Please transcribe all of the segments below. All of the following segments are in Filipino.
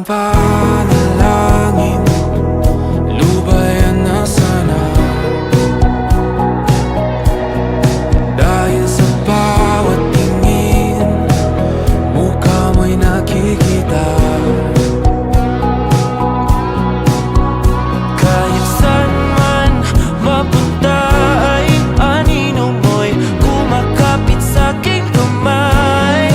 panalangin, lubayan na sana. Dahil sa bawat tingin, mukha mo'y nakikita. Kahit saan man mapunta ay anino mo'y kumakapit sa'king kamay.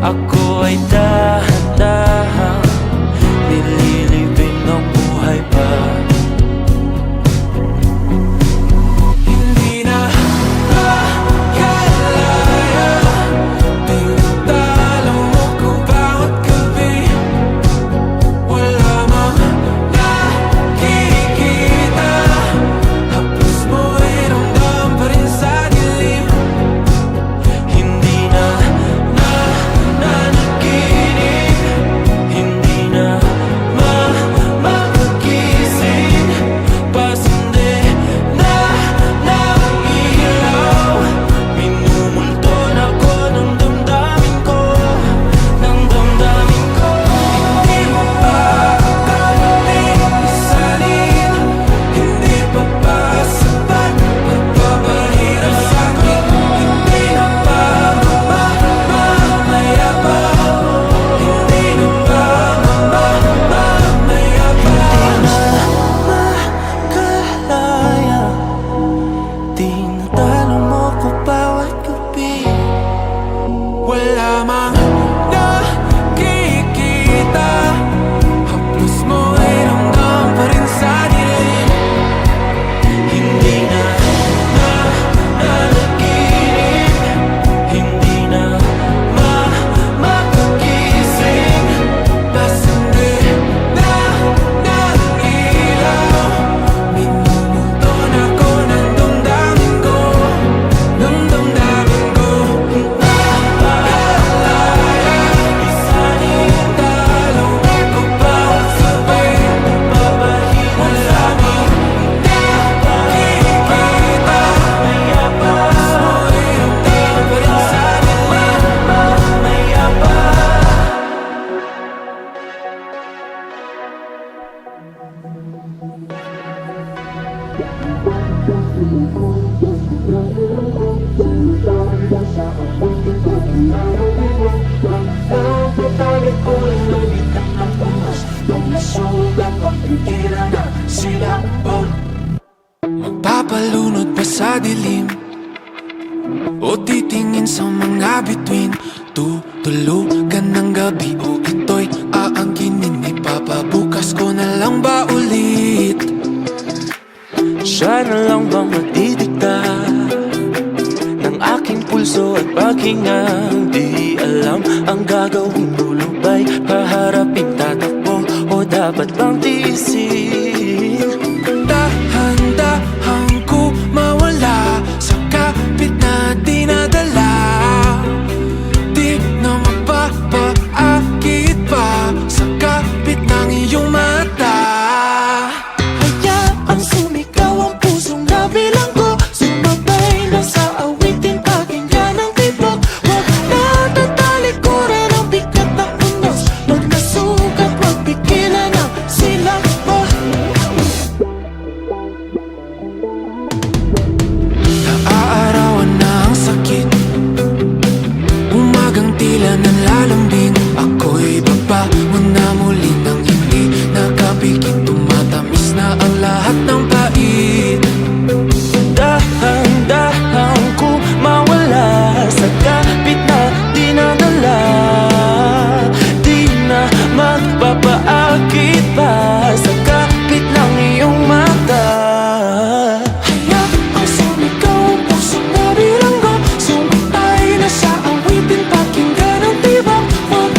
Ako ay dahan-dahang nililibing ng buhay pa. Hindi na makalaya, tinatalo mo ko bawat gabi. Wala mang nakikita, hapos mo ay ramdam pa rin sa dilim. Hindi na nanaginip, hindi na makagising. Pasindi na ng ilaw, minumulton ako ng damdamin ko, ng damdamin ko. Hindi mo pa akalaing isalin, hindi pa ba sapat magpapahirap sa'kin? Hindi na ba mamaya pa? Hindi na ba mamaya pa? Makalaya, tinatalo mo ko bawat gabi. Wala mang nakikita, haplos mo ay ramdam pa rin sa dilim. Hindi na nanaginip, hindi na makagising. Pasindi na ng ilaw, minumulton ako ng damdamin ko, ng damdamin ko. Nakalaya, isalin, talong ako bawat gabi. Papahirap sa'kin, nakikita, maya pa. Haplos mo ay ramdam pa rin sa dilim. Maya pa. Magpapalunod pa sa dilim, o titingin sa mga bituin. Tutulugan ng gabi, o ito'y aangkinin. Ipapabukas ko na lang ba ulit? Siya na lang bang magdidikta ng aking pulso at paghinga? Di alam ang gagawin, lulubay, haharapin, tatakbo, o dapat bang tiisin? Dahan-dahan ko mawala sa kapit na dinadala. Di na mapapaakit pa sa kapit ng iyong mata. Hayaang sumigaw ang pusong nabilang ko, sumabay na sa awitin, pakinggan ang tibok. Huwag na tatalikuran ang bigat ng unos, pag nasugat huwag pigilan ang silakbo. Naaarawan na ang sakit, umagang tila nanlalambing. Ako'y babangon na muli nang hindi nakapikit. Tumatamis na ang lahat ng pait. Dahan-dahan ko mawala sa kapit na dinadala. Di na magpapaakit pa sa kapit ng iyong mata. Hayaang sumigaw ang pusong nabilanggo, sumatay na sa awitin, pakinggan ang tibok. Huwag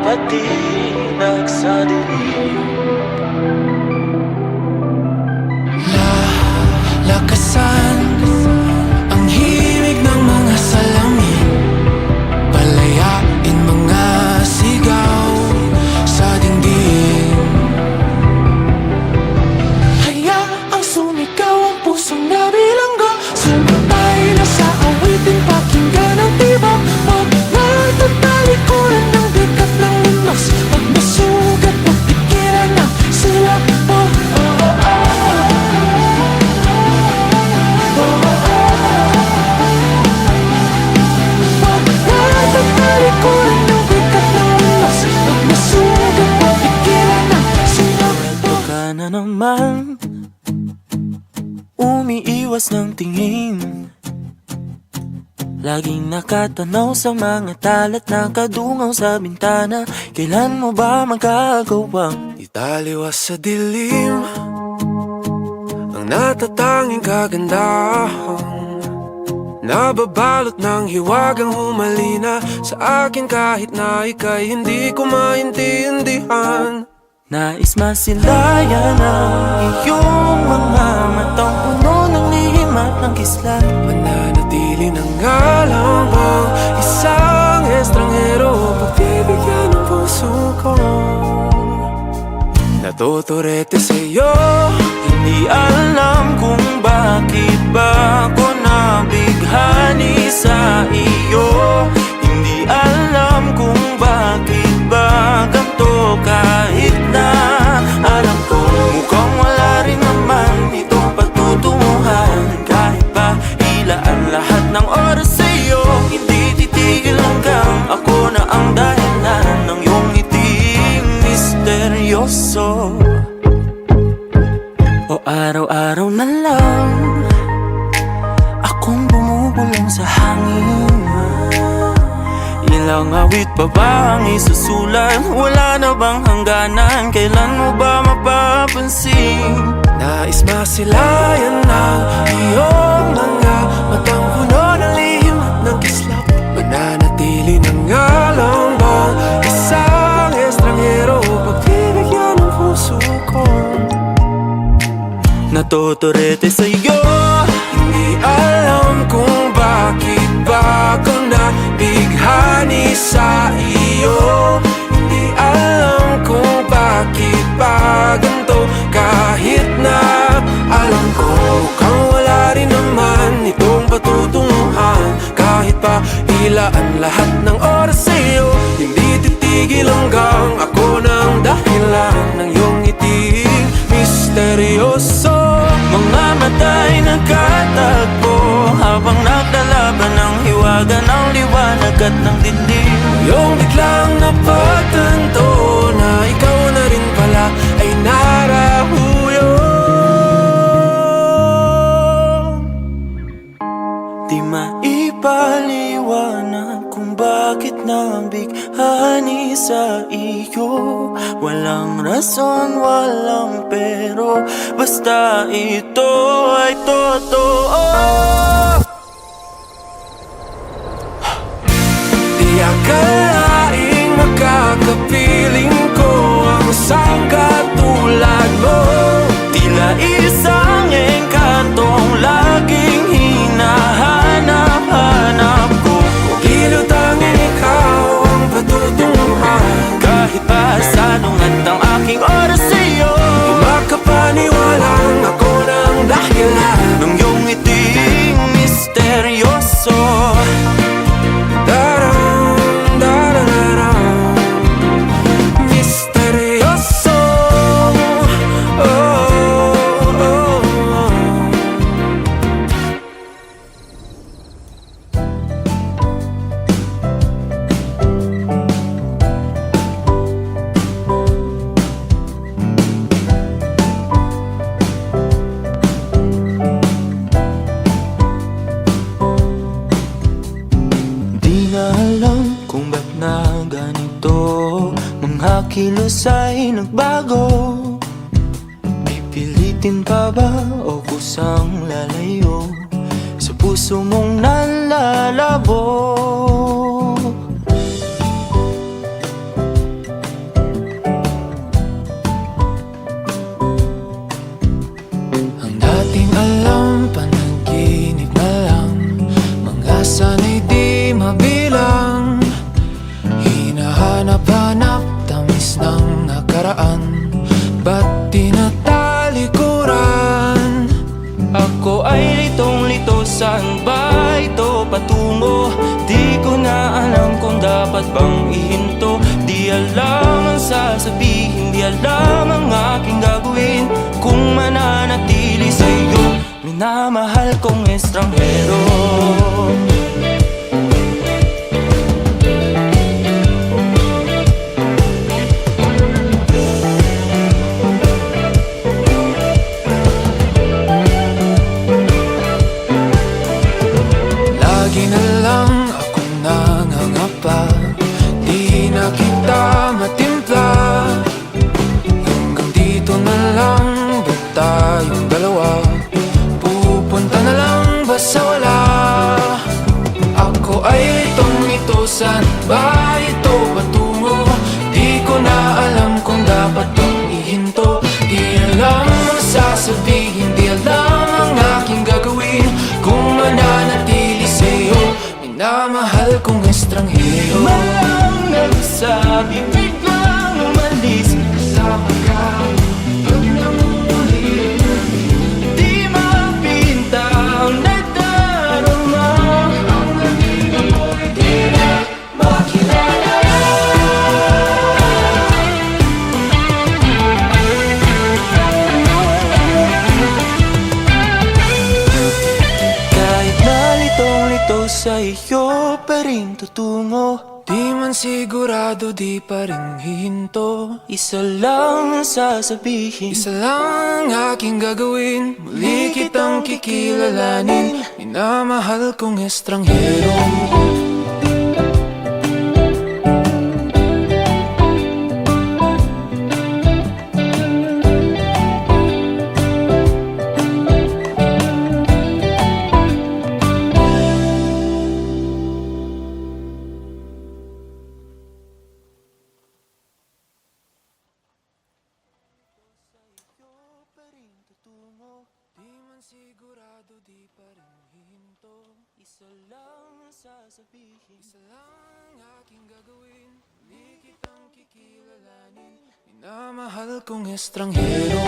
matinag sa dilim. Lakasan ang himig ng mga salamin, palayain mga sigaw sa dingding. Hayaang sumigaw ang pusong nabilanggo, sumatay na sa awitin, pakinggan ang tibok. Huwag natatalikuran ng bigat ng lunos, pag masugat, magpikiran na sila po. Na naman, umiiwas ng tingin, laging nakatanaw sa mga talat na kadungaw sa bintana. Kailan mo ba magagawang Italiwas sa dilim ang natatanging kagandahan, nababalot ng hiwagang humalina sa akin kahit na ika'y hindi ko maintindihan. nais masilayan ang iyong mga matang puno ng lihim at ng kislat? Mananatili ng ngalang bang isang estranghero, pagbibigyan ng puso ko. Natuturete sa'yo, Hindi alam kung bakit ba ako nabighani sa iyo. Hindi alam kung bakit ba ganito, kahit na alam ko mukhang wala rin naman itong pagtutunguhan. Kahit pa ilaan lahat ng oras sa iyo, hindi titigil hanggang ako na ang dahilan ng iyong ngiting misteryoso. O araw-araw na lang akong bumubulong sa hangin. Ilang awit pa ba ang isusulat? Wala na bang hangganan? Kailan mo ba mapapansin? nais masilayan ng iyong mga matang puno ng lihim at ng kislap. Mananatili ng ngalang bang isang estranghero, pagbibigyan ng puso ko. Natuturete sa'yo, Hindi alam kung bakit ba ako nabighani sa iyo. Hindi alam kung bakit ba ganito, kahit na alam ko mukhang wala rin naman itong patutunguhan. Kahit pa ilaan lahat ng oras sa iyo, hindi titigil hanggang ako ng dahilan ng iyong ngiting misteryoso. mga mata'y nagkatagpo habang naglalaban ng hiwaga ng liwanag at ng dilim. Yung biglang napagtanto na ikaw na rin pala ay narahuyo. Di maipaliwanag kung bakit nabighani sa iyo. Walang rason, walang pero, basta ito ay totoo. Di akalaing makakapiling ko ang isang katulad mo. Tila isang engkantong laging hinahanap-hanap ko. Kilutangin ikaw ang patutunguhan. Kahit pa sanungat ang aking oras sa iyo, Di makapaniwalang ako ng dahilan ng iyong ngiting misteryoso. Daram, darararam, misteryoso. Oh, oh, oh. Di na alam kung ba't na ganito, mga kilos ay nagbago. Pipilitin pa ba o kusang lalayo sa puso mong nalalabo? dapat bang ihinto? Di alam ang sasabihin, di alam ang aking gagawin kung mananatili sa'yo, minamahal kong estranghero. Lagi na lang akong nangangapa, di na kita matimpla. Hanggang dito na lang ba tayong dalawa? Pupunta na lang ba sa wala? Ako ay ito, saan ba ito patungo? Di ko na alam kung dapat bang ihinto. Di alam ang sasabihin, di alam ang aking gagawin kung mananatili sa'yo, minamahal kong estranghero. Malang nagsabi, biglang umalis, Kasama ka, pag namuli, di mapinta ang nadarama. ang amiga mo'y di na makilala. Kahit nalitong-lito sa iyo pa rin tutungo. Di man sigurado, di pa rin hihinto. Isa lang ang sasabihin, Isa lang ang aking gagawin, muli kitang kikilalanin, minamahal kong estranghero. Di man sigurado, di pa rin hihinto. isa lang ang sasabihin. Isa lang ang aking gagawin, muli kitang kikilalanin, minamahal kong estranghero.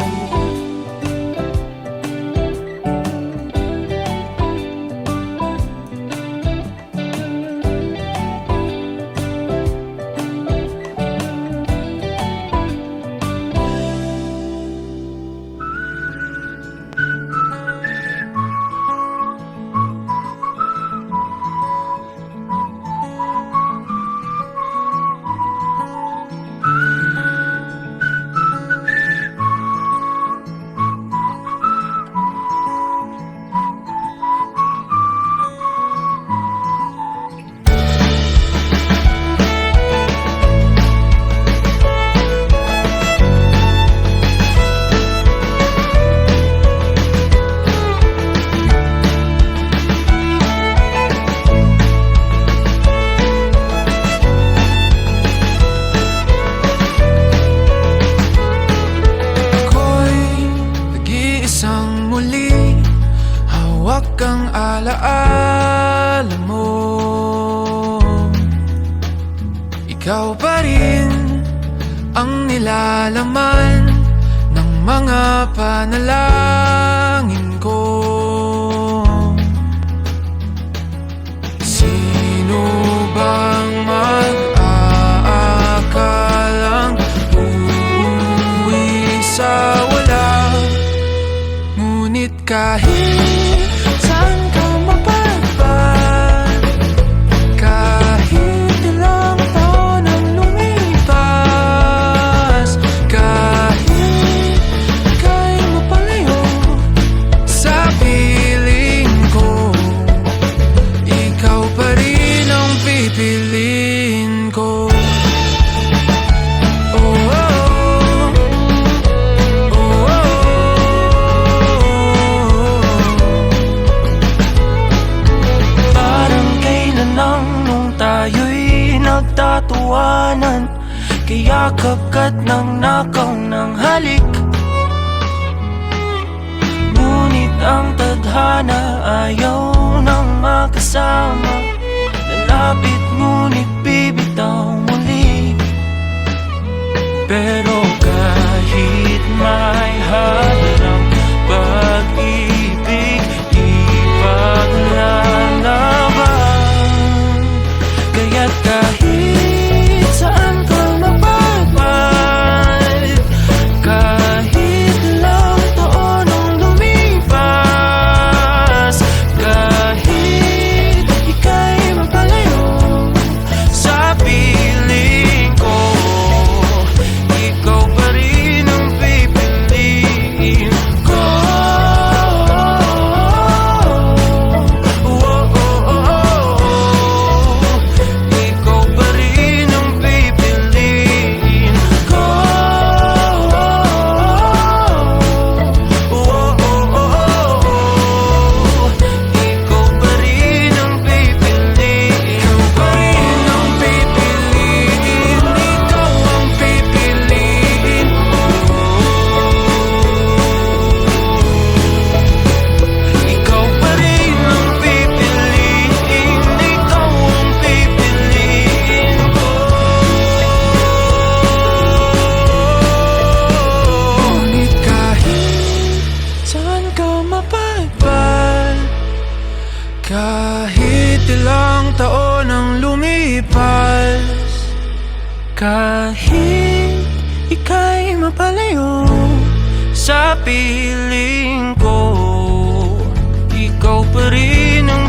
Hawak ang alaala mo, ikaw pa rin ang nilalaman ng mga panalangin ko. Sino bang mag-aakalang uuwi sa wala? Ngunit kahit saan ka mapadpad, kahit ilang taon ang lumipas, kahit ika'y mapalayo sa piling ko, ikaw pa rin ang pipiliin ko. Nagtatawanan, kayakap ka't nang nakaw ng halik. Ngunit ang tadhana ayaw nang makasama. Lalapit ngunit bibitaw muli. Pero kahit may hadlang pag-ibig, ipaglalaban. Kaya't kahit Kahit ika'y mapalayo sa piling ko, ikaw pa rin ang